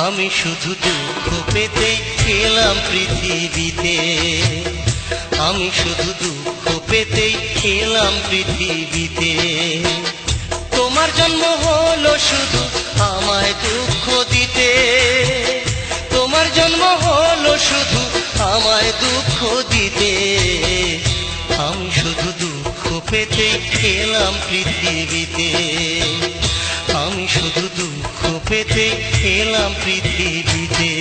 আমি শুধু দুঃখ পেতেই এলাম পৃথিবীতে, আমি শুধু দুঃখ পেতেই এলাম পৃথিবীতে। তোমার জন্ম হলো শুধু আমায় দুঃখ দিতে, তোমার জন্ম হলো শুধু আমায় দুঃখ দিতে। আমি শুধু দুঃখ পেতেই এলাম পৃথিবীতে, আমি শুধু দুঃখ পেতে এলাম পৃথিবীতে।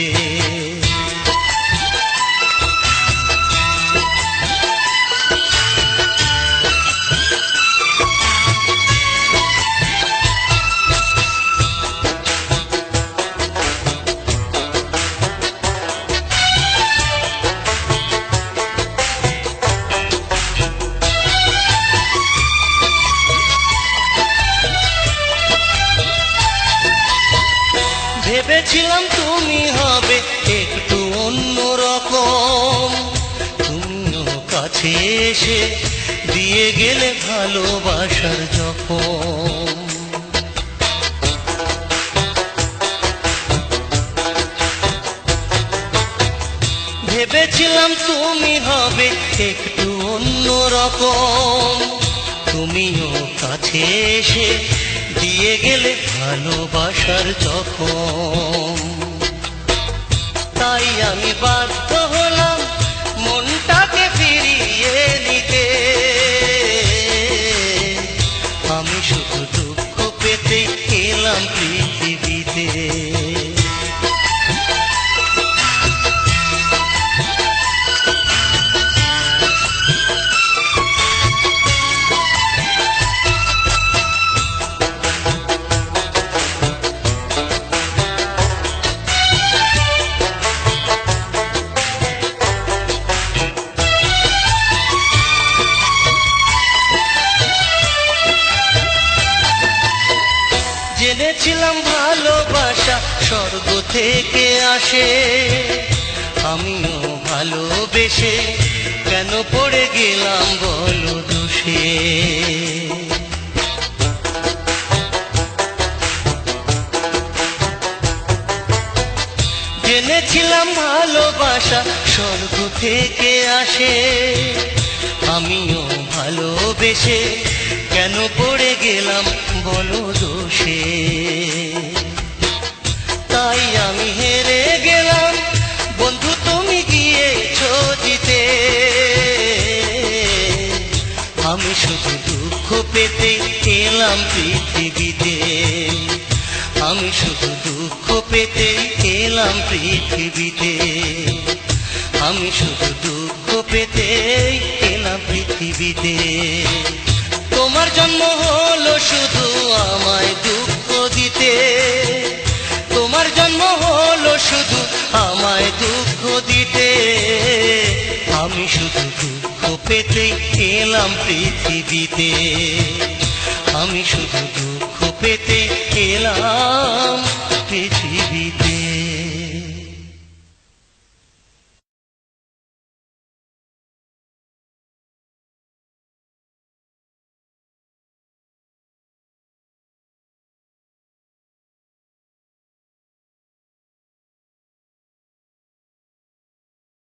ভেবেছিলাম তুমি হবে একটু অন্যরকম, তুমিও কাছে এসে দিয়ে গেলে ভালোবাসার জখম। ভেবেছিলাম তুমি হবে একটু অন্যরকম, তুমিও কাছে এসে দিয়ে গেলে ভালোবাসার জখম। তাই আমি বাধ্য হলাম মনটাকে ফিরিয়ে নিতে, আমি শুধু দুঃখ পেতে এলাম পৃথিবীতে। জেনেছিলাম ভালোবাসা স্বর্গ থেকে আসে, আমিও ভালোবেসে কেন পড়ে গেলাম বলো দোষে। জেনেছিলাম ভালোবাসা স্বর্গ থেকে আসে, আমিও ভালোবেসে কেন পড়ে গেলাম বলো দোষে। তাই আমি হেরে গেলাম বন্ধু, তুমি গিয়েছো জিতে। আমি শুধু দুঃখ পেতে এলাম পৃথিবীতে, আমি শুধু দুঃখ পেতে এলাম পৃথিবীতে, আমি শুধু দুঃখ পেতে এলাম পৃথিবীতে। তোমার জন্ম হলো শুধু আমায় দুঃখ দিতে, তোমার জন্ম হলো শুধু আমায় দুঃখ দিতে। আমি শুধু দুঃখ পেতে এলাম পৃথিবীতে, আমি শুধু দুঃখ পেতে এলাম